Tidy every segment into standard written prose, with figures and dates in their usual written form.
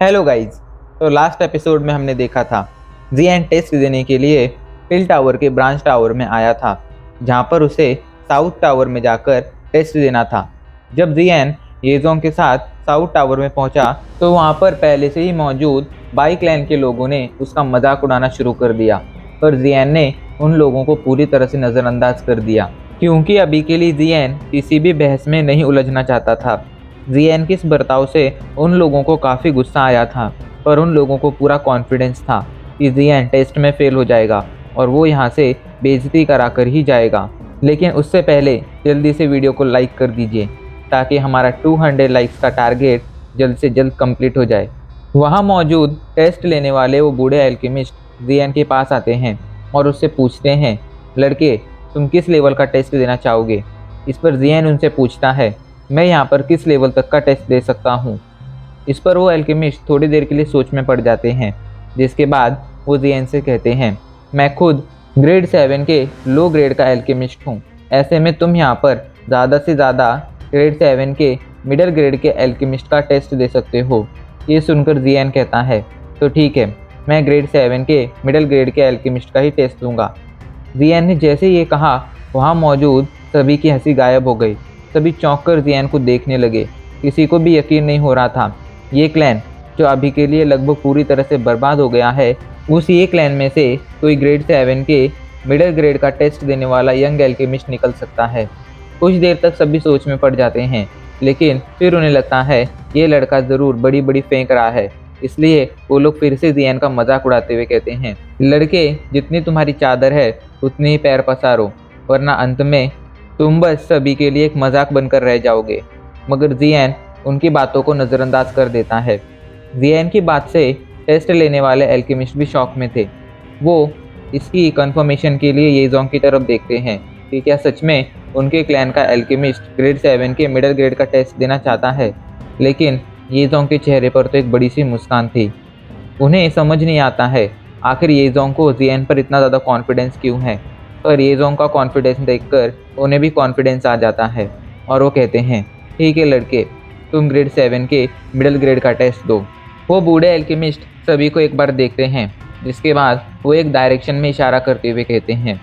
Hello guys. तो last episode में हमने देखा था जियान टेस्ट देने के लिए टिल टावर के ब्रांच टावर में आया था, जहाँ पर उसे साउथ टावर में जाकर टेस्ट देना था। जब जियान येजोंग के साथ साउथ टावर में पहुंचा तो वहाँ पर पहले से ही मौजूद बाई क्लैन के लोगों ने उसका मजाक उड़ाना शुरू कर दिया, पर जियान ने उन लोगों को पूरी तरह से नज़रअंदाज कर दिया, क्योंकि अभी के लिए जियान किसी भी बहस में नहीं उलझना चाहता था। जियान के इस बर्ताव से उन लोगों को काफ़ी गुस्सा आया था, पर उन लोगों को पूरा कॉन्फिडेंस था कि जियान टेस्ट में फेल हो जाएगा और वो यहाँ से बेइज्जती करा कर ही जाएगा। लेकिन उससे पहले जल्दी से वीडियो को लाइक कर दीजिए ताकि हमारा 200 लाइक्स का टारगेट जल्द से जल्द कंप्लीट हो जाए। वहाँ मौजूद टेस्ट लेने वाले वो बूढ़े एल्केमिस्ट जियान के पास आते हैं और उससे पूछते हैं, लड़के तुम किस लेवल का टेस्ट देना चाहोगे। इस पर जियान उनसे पूछता है, मैं यहाँ पर किस लेवल तक का टेस्ट दे सकता हूँ। इस पर वो एल्केमिस्ट थोड़ी देर के लिए सोच में पड़ जाते हैं, जिसके बाद वो जियान से कहते हैं, मैं खुद ग्रेड 7 के लो ग्रेड का एल्केमिस्ट हूँ, ऐसे में तुम यहाँ पर ज़्यादा से ज़्यादा ग्रेड 7 के मिडिल ग्रेड के एल्केमिस्ट का टेस्ट दे सकते हो। ये सुनकर जियान कहता है, तो ठीक है, मैं ग्रेड 7 के मिडिल ग्रेड के एल्केमिस्ट का ही टेस्ट दूंगा। जियान ने जैसे ये कहा, वहाँ मौजूद सभी की हंसी गायब हो गई। सभी चौंक कर जियान को देखने लगे। किसी को भी यकीन नहीं हो रहा था ये क्लैन, जो अभी के लिए लगभग पूरी तरह से बर्बाद हो गया है, उस ये क्लैन में से कोई ग्रेड 7 के मिडिल ग्रेड का टेस्ट देने वाला यंग एल्केमिस्ट निकल सकता है। कुछ देर तक सभी सोच में पड़ जाते हैं, लेकिन फिर उन्हें लगता है ये लड़का ज़रूर बड़ी बड़ी फेंक रहा है, इसलिए वो लोग फिर से जियान का मजाक उड़ाते हुए कहते हैं, लड़के जितनी तुम्हारी चादर है उतनी ही पैर पसारो, वरना अंत में तुम बस सभी के लिए एक मजाक बनकर रह जाओगे। मगर जियान उनकी बातों को नज़रअंदाज कर देता है। जियान की बात से टेस्ट लेने वाले एल्केमिस्ट भी शॉक में थे। वो इसकी कंफर्मेशन के लिए येजोंग की तरफ देखते हैं कि क्या सच में उनके क्लैन का एल्केमिस्ट ग्रेड 7 के मिडिल ग्रेड का टेस्ट देना चाहता है। लेकिन येजोंग के चेहरे पर तो एक बड़ी सी मुस्कान थी। उन्हें समझ नहीं आता है आखिर येजोंग को जियान पर इतना ज़्यादा कॉन्फिडेंस क्यों है, पर येजोंग का कॉन्फिडेंस देखकर उन्हें भी कॉन्फिडेंस आ जाता है और वो कहते हैं, ठीक है लड़के, तुम ग्रेड 7 के मिडिल ग्रेड का टेस्ट दो। वो बूढ़े एल्केमिस्ट सभी को एक बार देखते हैं, जिसके बाद वो एक डायरेक्शन में इशारा करते हुए कहते हैं,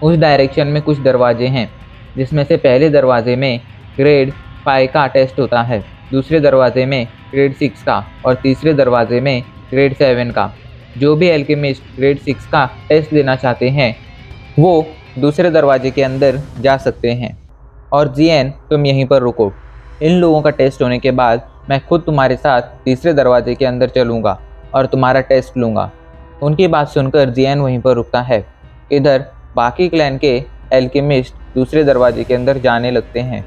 उस डायरेक्शन में कुछ दरवाजे हैं, जिसमें से पहले दरवाजे में ग्रेड 5 का टेस्ट होता है, दूसरे दरवाजे में ग्रेड 6 का और तीसरे दरवाजे में ग्रेड 7 का। जो भी एल्केमिस्ट ग्रेड 6 का टेस्ट देना चाहते हैं वो दूसरे दरवाजे के अंदर जा सकते हैं। और जियान तुम यहीं पर रुको, इन लोगों का टेस्ट होने के बाद मैं खुद तुम्हारे साथ तीसरे दरवाजे के अंदर चलूँगा और तुम्हारा टेस्ट लूँगा। उनकी बात सुनकर जियान वहीं पर रुकता है। इधर बाकी क्लैन के एल्केमिस्ट दूसरे दरवाजे के अंदर जाने लगते हैं।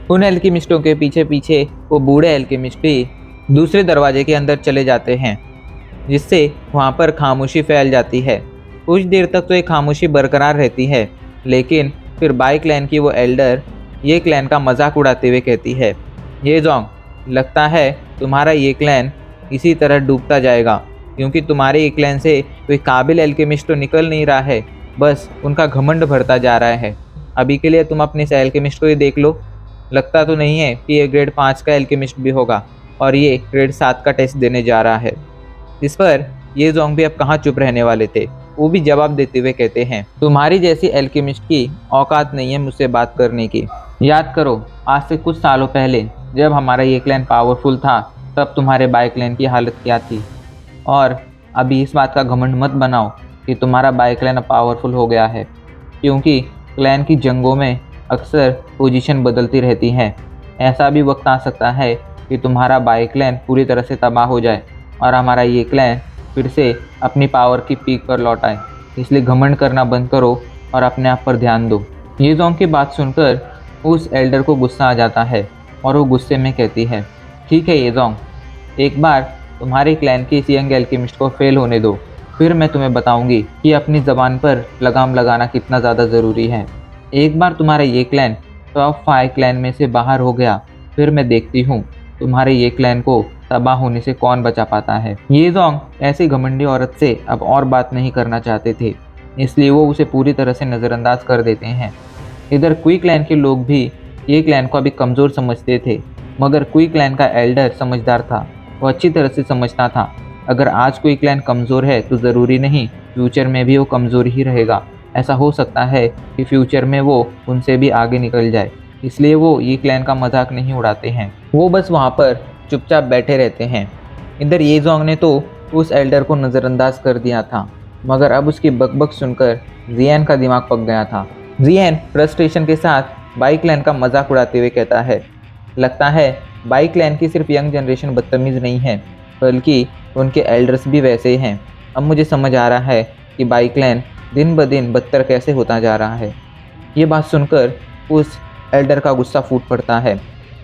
उन एल्केमिस्टों के पीछे पीछे वो बूढ़े एल्केमिस्ट भी दूसरे दरवाजे के अंदर चले जाते हैं, जिससे वहाँ पर खामोशी फैल जाती है। कुछ देर तक तो एक खामोशी बरकरार रहती है, लेकिन फिर बाई क्लैन की वो एल्डर ये क्लैन का मजाक उड़ाते हुए कहती है, येजोंग, लगता है तुम्हारा ये क्लैन इसी तरह डूबता जाएगा, क्योंकि तुम्हारे ये क्लैन से कोई काबिल एल्केमिस्ट तो निकल नहीं रहा है, बस उनका घमंड बढ़ता जा रहा है। अभी के लिए तुम अपने इस एल्केमिस्ट को ही देख लो, लगता तो नहीं है कि ये ग्रेड 5 का एल्केमिस्ट भी होगा और ये ग्रेड 7 का टेस्ट देने जा रहा है। इस पर येजोंग भी अब कहाँ चुप रहने वाले थे, वो भी जवाब देते हुए कहते हैं, तुम्हारी जैसी एल्केमिस्ट की औकात नहीं है मुझसे बात करने की। याद करो, आज से कुछ सालों पहले जब हमारा ये क्लैन पावरफुल था, तब तुम्हारे बाय क्लैन की हालत क्या थी। और अभी इस बात का घमंड मत बनाओ कि तुम्हारा बाय क्लैन अब पावरफुल हो गया है, क्योंकि क्लैन की जंगों में अक्सर पोजीशन बदलती रहती है। ऐसा भी वक्त आ सकता है कि तुम्हारा बाय क्लैन पूरी तरह से तबाह हो जाए और हमारा ये क्लैन फिर से अपनी पावर की पीक पर लौट आए। इसलिए घमंड करना बंद करो और अपने आप पर ध्यान दो। येजोंग की बात सुनकर उस एल्डर को गुस्सा आ जाता है और वो गुस्से में कहती है, ठीक है येजोंग, एक बार तुम्हारे क्लैन के इस यंग एल्केमिस्ट को फेल होने दो, फिर मैं तुम्हें बताऊंगी कि अपनी ज़बान पर लगाम लगाना कितना ज़्यादा ज़रूरी है। एक बार तुम्हारा ये क्लैन टॉप 5 क्लैन में से बाहर हो गया, फिर मैं देखती हूँ तुम्हारे ये क्लैन को तबाह होने से कौन बचा पाता है। येजोंग ऐसी घमंडी औरत से अब और बात नहीं करना चाहते थे, इसलिए वो उसे पूरी तरह से नज़रअंदाज कर देते हैं। इधर क्वी क्लैन के लोग भी ये क्लैन को अभी कमज़ोर समझते थे, मगर क्वी क्लैन का एल्डर समझदार था। वो अच्छी तरह से समझता था, अगर आज कोई क्लैन कमज़ोर है तो ज़रूरी नहीं फ्यूचर में भी वो कमज़ोर ही रहेगा। ऐसा हो सकता है कि फ्यूचर में वो उनसे भी आगे निकल जाए, इसलिए वो ये क्लैन का मजाक नहीं उड़ाते हैं। वो बस वहाँ पर चुपचाप बैठे रहते हैं। इधर येजोंग ने तो उस एल्डर को नज़रअंदाज कर दिया था, मगर अब उसकी बकबक सुनकर जियान का दिमाग पक गया था। जियान फ्रस्ट्रेशन के साथ बाई क्लैन का मजाक उड़ाते हुए कहता है, लगता है बाई क्लैन की सिर्फ यंग जनरेशन बदतमीज़ नहीं है, बल्कि उनके एल्डर्स भी वैसे हैं। अब मुझे समझ आ रहा है कि बाई क्लैन दिन ब दिन बदतर कैसे होता जा रहा है। ये बात सुनकर उस एल्डर का गुस्सा फूट पड़ता है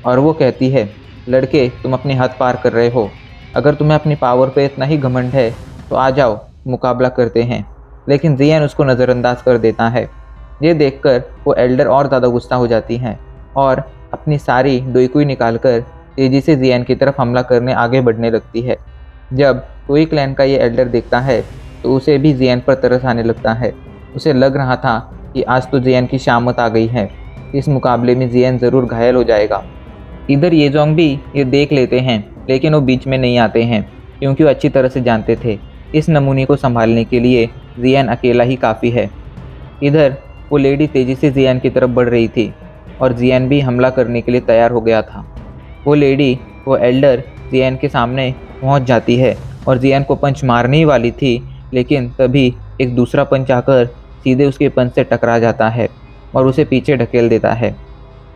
और वो कहती है, लड़के तुम अपनी हद पार कर रहे हो। अगर तुम्हें अपनी पावर पे इतना ही घमंड है तो आ जाओ, मुकाबला करते हैं। लेकिन जियान उसको नज़रअंदाज कर देता है। ये देखकर वो एल्डर और ज़्यादा गुस्सा हो जाती हैं और अपनी सारी डोइकुई निकालकर तेज़ी से जियान की तरफ हमला करने आगे बढ़ने लगती है। जब कोई क्लैन का ये एल्डर देखता है तो उसे भी जियान पर तरस आने लगता है। उसे लग रहा था कि आज तो जियान की शामत आ गई है, इस मुकाबले में जियान ज़रूर घायल हो जाएगा। इधर येजोंग भी ये देख लेते हैं, लेकिन वो बीच में नहीं आते हैं, क्योंकि वो अच्छी तरह से जानते थे इस नमूने को संभालने के लिए जियान अकेला ही काफ़ी है। इधर वो लेडी तेज़ी से जियान की तरफ बढ़ रही थी और जियान भी हमला करने के लिए तैयार हो गया था। वो एल्डर जियान के सामने पहुंच जाती है और जियान को पंच मारने ही वाली थी, लेकिन तभी एक दूसरा पंच आकर सीधे उसके पंच से टकरा जाता है और उसे पीछे ढकेल देता है।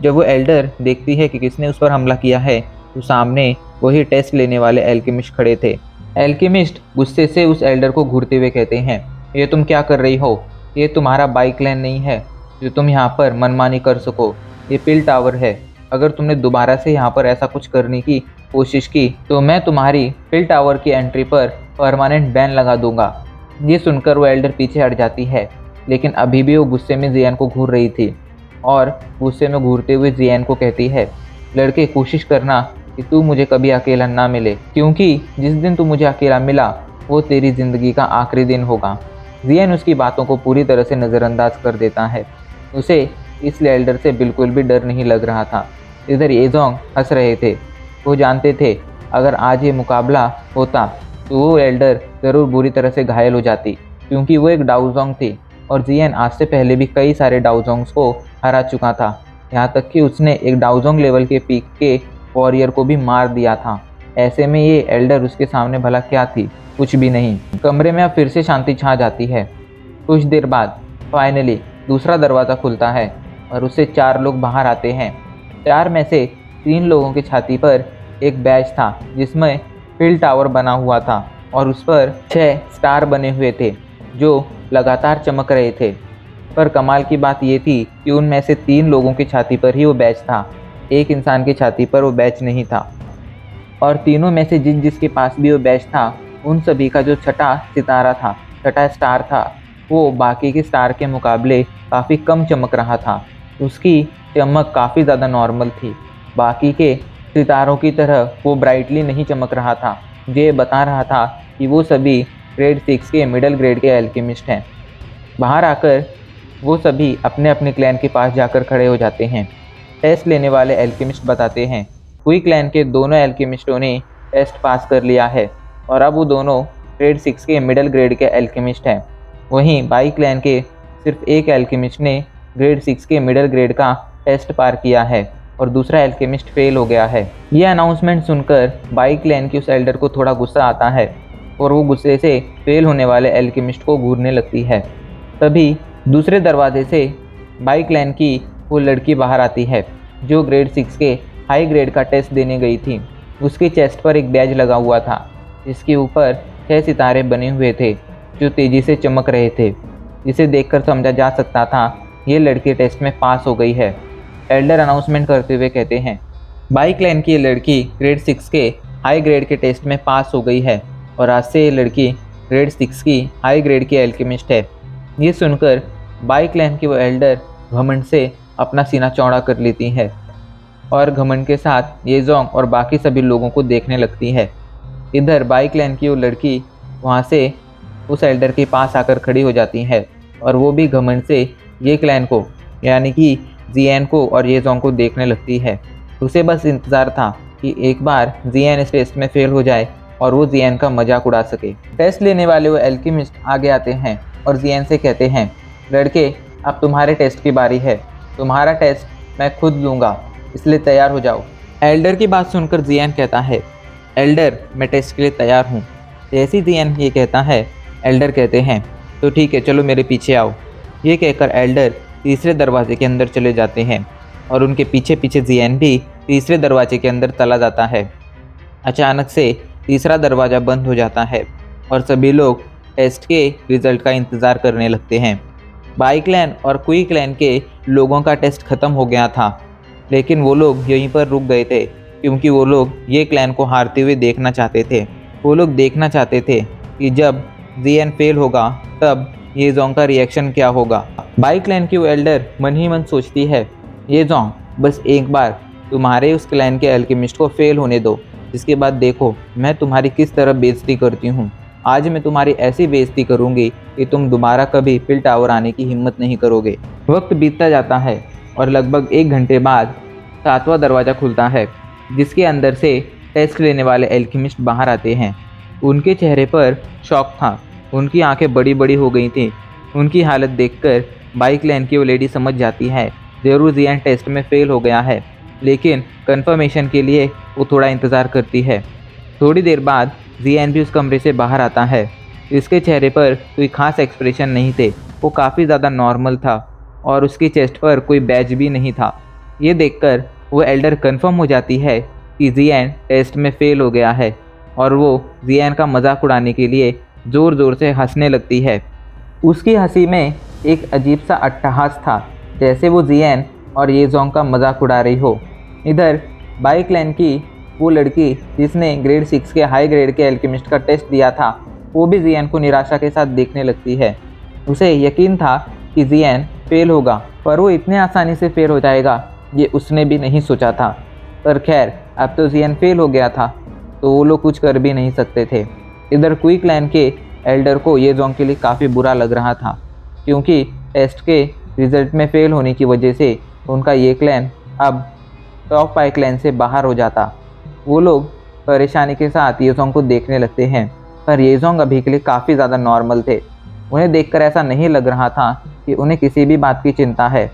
जब वो एल्डर देखती है कि किसने उस पर हमला किया है तो सामने वही टेस्ट लेने वाले एल्केमिस्ट खड़े थे। एल्केमिस्ट गुस्से से उस एल्डर को घूरते हुए कहते हैं, ये तुम क्या कर रही हो? ये तुम्हारा बाई क्लैन नहीं है जो तुम यहाँ पर मनमानी कर सको। ये पिल टावर है। अगर तुमने दोबारा से यहाँ पर ऐसा कुछ करने की कोशिश की तो मैं तुम्हारी पिल टावर की एंट्री पर परमानेंट बैन लगा दूंगा। ये सुनकर वो एल्डर पीछे हट जाती है, लेकिन अभी भी वो गुस्से में जियान को घूर रही थी और गुस्से में घूरते हुए जियान को कहती है, लड़के कोशिश करना कि तू मुझे कभी अकेला ना मिले, क्योंकि जिस दिन तू मुझे अकेला मिला वो तेरी ज़िंदगी का आखिरी दिन होगा। जियान उसकी बातों को पूरी तरह से नज़रअंदाज कर देता है। उसे इस एल्डर से बिल्कुल भी डर नहीं लग रहा था। इधर येजोंग हंस रहे थे। वो जानते थे अगर आज ये मुकाबला होता तो वो एल्डर ज़रूर बुरी तरह से घायल हो जाती, क्योंकि वो एक डाउजोंग थी और जियान आज से पहले भी कई सारे डाउजोंग्स को हरा चुका था। यहाँ तक कि उसने एक डाउजोंग लेवल के पीक के वॉरियर को भी मार दिया था। ऐसे में ये एल्डर उसके सामने भला क्या थी? कुछ भी नहीं। कमरे में अब फिर से शांति छा जाती है। कुछ देर बाद फाइनली दूसरा दरवाज़ा खुलता है और उससे 4 लोग बाहर आते हैं। 4 में से 3 लोगों की छाती पर एक बैज था जिसमें पिल टावर बना हुआ था और उस पर 6 स्टार बने हुए थे जो लगातार चमक रहे थे। पर कमाल की बात ये थी कि उनमें से 3 लोगों की छाती पर ही वो बैज था, एक इंसान की छाती पर वो बैज नहीं था। और तीनों में से जिसके पास भी वो बैज था, उन सभी का जो छठा सितारा था, छठा स्टार था, वो बाकी के स्टार के मुकाबले काफ़ी कम चमक रहा था। उसकी चमक काफ़ी ज़्यादा नॉर्मल थी। बाकी के सितारों की तरह वो ब्राइटली नहीं चमक रहा था। ये बता रहा था कि वो सभी ग्रेड 6 के मिडिल ग्रेड के एल्केमिस्ट हैं। बाहर आकर वो सभी अपने अपने क्लैन के पास जाकर खड़े हो जाते हैं। टेस्ट लेने वाले एल्केमिस्ट बताते हैं हुई क्लैन के दोनों एल्केमिस्टों ने टेस्ट पास कर लिया है और अब वो दोनों ग्रेड 6 के मिडिल ग्रेड के एल्केमिस्ट हैं। वहीं बाई क्लैन के सिर्फ एक एल्केमिस्ट ने ग्रेड 6 के मिडिल ग्रेड का टेस्ट पार किया है और दूसरा एल्केमिस्ट फेल हो गया है। ये अनाउंसमेंट सुनकर बाई क्लैन की उस एल्डर को थोड़ा गुस्सा आता है और वो गुस्से से फेल होने वाले एल्केमिस्ट को घूरने लगती है। तभी दूसरे दरवाजे से बाई क्लैन की वो लड़की बाहर आती है जो ग्रेड 6 के हाई ग्रेड का टेस्ट देने गई थी। उसके चेस्ट पर एक बैज लगा हुआ था जिसके ऊपर 6 सितारे बने हुए थे जो तेज़ी से चमक रहे थे, जिसे देखकर समझा जा सकता था ये लड़की टेस्ट में पास हो गई है। एल्डर अनाउंसमेंट करते हुए कहते हैं, बाई क्लैन की ये लड़की ग्रेड 6 के हाई ग्रेड के टेस्ट में पास हो गई है और आज से ये लड़की ग्रेड 6 की हाई ग्रेड की एल्केमिस्ट है। ये सुनकर बाई क्लैन की वो एल्डर घमंड से अपना सीना चौड़ा कर लेती है और घमंड के साथ येजोंग और बाकी सभी लोगों को देखने लगती है। इधर बाई क्लैन की वो लड़की वहाँ से उस एल्डर के पास आकर खड़ी हो जाती है और वो भी घमंड से ये क्लैन को यानी कि जियान को और येजोंग को देखने लगती है। उसे बस इंतज़ार था कि एक बार जियान इस टेस्ट में फेल हो जाए और वो जियान का मजाक उड़ा सके। टेस्ट लेने वाले वो एल्केमिस्ट आगे आते हैं और जियान से कहते हैं, लड़के अब तुम्हारे टेस्ट की बारी है, तुम्हारा टेस्ट मैं खुद लूँगा, इसलिए तैयार हो जाओ। एल्डर की बात सुनकर जियान कहता है, एल्डर मैं टेस्ट के लिए तैयार हूँ। जैसे ही जियान ये कहता है, एल्डर कहते हैं, तो ठीक है चलो मेरे पीछे आओ। ये कहकर एल्डर तीसरे दरवाजे के अंदर चले जाते हैं और उनके पीछे पीछे जियान भी तीसरे दरवाजे के अंदर चला जाता है। अचानक से तीसरा दरवाज़ा बंद हो जाता है और सभी लोग टेस्ट के रिजल्ट का इंतज़ार करने लगते हैं। बाई क्लैन और कुई क्लैन के लोगों का टेस्ट ख़त्म हो गया था, लेकिन वो लोग यहीं पर रुक गए थे क्योंकि वो लोग ये क्लैन को हारते हुए देखना चाहते थे। वो लोग देखना चाहते थे कि जब जियान फेल होगा तब ये जोंग का रिएक्शन क्या होगा। बाई क्लैन की वो एल्डर मन ही मन सोचती है, ये जोंग बस एक बार तुम्हारे उस क्लैन के अल्केमिस्ट को फेल होने दो, जिसके बाद देखो मैं तुम्हारी किस तरह बेइज्जती करती हूँ। आज मैं तुम्हारी ऐसी बेइज्जती करूँगी कि तुम दोबारा कभी पिल टावर आने की हिम्मत नहीं करोगे। वक्त बीतता जाता है और लगभग 1 घंटे बाद 7वां दरवाज़ा खुलता है, जिसके अंदर से टेस्ट लेने वाले एल्केमिस्ट बाहर आते हैं। उनके चेहरे पर शॉक था, उनकी आंखें बड़ी बड़ी हो गई थी। उनकी हालत देखकर बाई क्लैन की वो लेडी समझ जाती है ज़रूर जियान टेस्ट में फेल हो गया है, लेकिन कंफर्मेशन के लिए वो थोड़ा इंतज़ार करती है। थोड़ी देर बाद जियान भी उस कमरे से बाहर आता है। इसके चेहरे पर कोई खास एक्सप्रेशन नहीं थे, वो काफ़ी ज़्यादा नॉर्मल था और उसकी चेस्ट पर कोई बैज भी नहीं था। ये देखकर वो एल्डर कंफर्म हो जाती है कि जियान टेस्ट में फेल हो गया है और वो जियान का मजाक उड़ाने के लिए ज़ोर ज़ोर से हंसने लगती है। उसकी हंसी में एक अजीब सा अट्टहास था, जैसे वो जियान और ये जोंग का मजाक उड़ा रही हो। इधर बाई क्लैन की वो लड़की जिसने ग्रेड 6 के हाई ग्रेड के एल्केमिस्ट का टेस्ट दिया था, वो भी जियान को निराशा के साथ देखने लगती है। उसे यकीन था कि जियान फेल होगा, पर वो इतने आसानी से फेल हो जाएगा ये उसने भी नहीं सोचा था। पर खैर अब तो जियान फेल हो गया था तो वो लोग कुछ कर भी नहीं सकते थे। इधर कुई क्लैन के एल्डर को ये जोंग के लिए काफ़ी बुरा लग रहा था, क्योंकि टेस्ट के रिजल्ट में फेल होने की वजह से उनका ये क्लैन अब टॉप 5 क्लैन से बाहर हो जाता। वो लोग परेशानी के साथ ये जोंग को देखने लगते हैं, पर ये जोंग अभी के लिए काफ़ी ज़्यादा नॉर्मल थे। उन्हें देखकर ऐसा नहीं लग रहा था कि उन्हें किसी भी बात की चिंता है।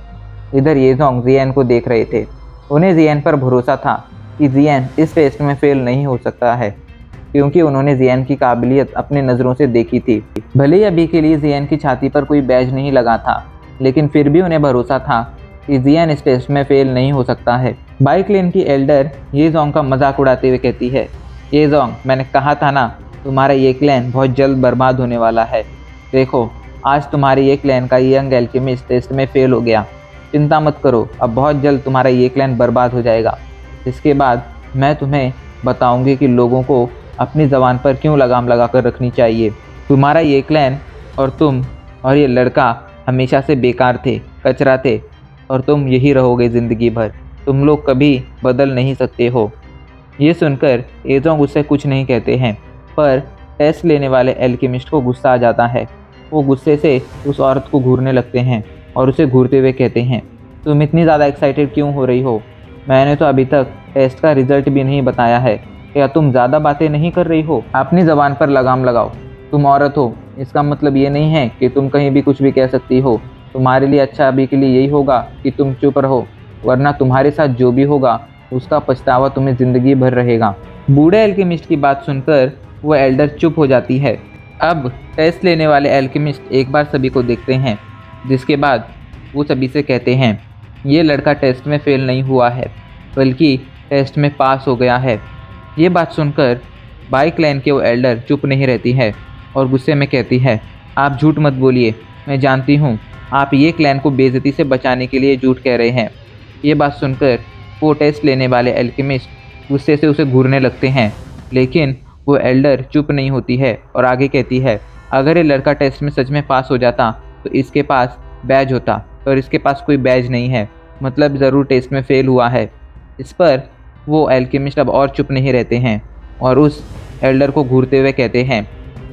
इधर ये जोंग जियान को देख रहे थे। उन्हें जियान पर भरोसा था कि जियान इस टेस्ट में फेल नहीं हो सकता है, क्योंकि उन्होंने जियान की काबिलियत अपनी नज़रों से देखी थी। भले ही अभी के लिए जियान की छाती पर कोई बैज नहीं लगा था, लेकिन फिर भी उन्हें भरोसा था कि जियान इस टेस्ट में फेल नहीं हो सकता है। बाई क्लैन की एल्डर ये जोंग का मजाक उड़ाते हुए कहती है, ये जोंग मैंने कहा था ना तुम्हारा ये क्लैन बहुत जल्द बर्बाद होने वाला है। देखो आज तुम्हारे ये क्लैन का यंग एल्केमिस्ट टेस्ट में फेल हो गया। चिंता मत करो, अब बहुत जल्द तुम्हारा ये क्लैन बर्बाद हो जाएगा। इसके बाद मैं तुम्हें बताऊंगी कि लोगों को अपनी ज़बान पर क्यों लगाम लगा कर रखनी चाहिए। तुम्हारा ये क्लैन और तुम और ये लड़का हमेशा से बेकार थे, कचरा थे, और तुम यही रहोगे ज़िंदगी भर। तुम लोग कभी बदल नहीं सकते हो। ये सुनकर ये जोंग उससे कुछ नहीं कहते हैं, पर टेस्ट लेने वाले एल्केमिस्ट को गुस्सा आ जाता है। वो गुस्से से उस औरत को घूरने लगते हैं और उसे घूरते हुए कहते हैं, तुम इतनी ज़्यादा एक्साइटेड क्यों हो रही हो? मैंने तो अभी तक टेस्ट का रिजल्ट भी नहीं बताया है। क्या तुम ज़्यादा बातें नहीं कर रही हो? अपनी ज़बान पर लगाम लगाओ। तुम औरत हो, इसका मतलब ये नहीं है कि तुम कहीं भी कुछ भी कह सकती हो। तुम्हारे लिए अच्छा अभी के लिए यही होगा कि तुम चुप रहो, वरना तुम्हारे साथ जो भी होगा उसका पछतावा तुम्हें ज़िंदगी भर रहेगा। बूढ़े एल्केमिस्ट की बात सुनकर वो एल्डर चुप हो जाती है। अब टेस्ट लेने वाले एल्केमिस्ट एक बार सभी को देखते हैं, जिसके बाद वो सभी से कहते हैं, ये लड़का टेस्ट में फेल नहीं हुआ है, बल्कि टेस्ट में पास हो गया है। ये बात सुनकर बाई क्लैन के वो एल्डर चुप नहीं रहती है और गुस्से में कहती है, आप झूठ मत बोलिए, मैं जानती हूँ आप ये क्लैन को बेइज्जती से बचाने के लिए झूठ कह रहे हैं। ये बात सुनकर वो टेस्ट लेने वाले एल्केमिस्ट गुस्से से उसे घूरने लगते हैं, लेकिन वो एल्डर चुप नहीं होती है और आगे कहती है, अगर ये लड़का टेस्ट में सच में पास हो जाता तो इसके पास बैज होता, और इसके पास कोई बैज नहीं है, मतलब ज़रूर टेस्ट में फेल हुआ है। इस पर वो एल्केमिस्ट अब और चुप नहीं रहते हैं और उस एल्डर को घूरते हुए कहते हैं,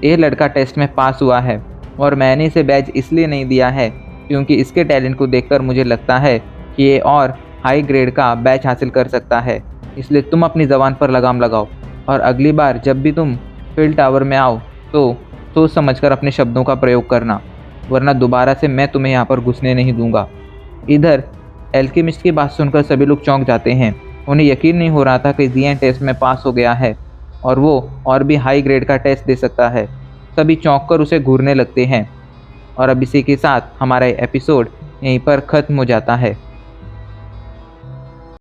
ये लड़का टेस्ट में पास हुआ है और मैंने इसे बैज इसलिए नहीं दिया है क्योंकि इसके टैलेंट को देखकर मुझे लगता है कि ये और हाई ग्रेड का बैच हासिल कर सकता है। इसलिए तुम अपनी ज़बान पर लगाम लगाओ और अगली बार जब भी तुम फील्ड टावर में आओ तो सोच समझकर अपने शब्दों का प्रयोग करना, वरना दोबारा से मैं तुम्हें यहाँ पर घुसने नहीं दूंगा। इधर एल्केमिस्ट की बात सुनकर सभी लोग चौंक जाते हैं। उन्हें यकीन नहीं हो रहा था कि जियान टेस्ट में पास हो गया है और वो और भी हाई ग्रेड का टेस्ट दे सकता है। सभी चौंक कर उसे घूरने लगते हैं और अब इसी के साथ हमारा एपिसोड यहीं पर ख़त्म हो जाता है।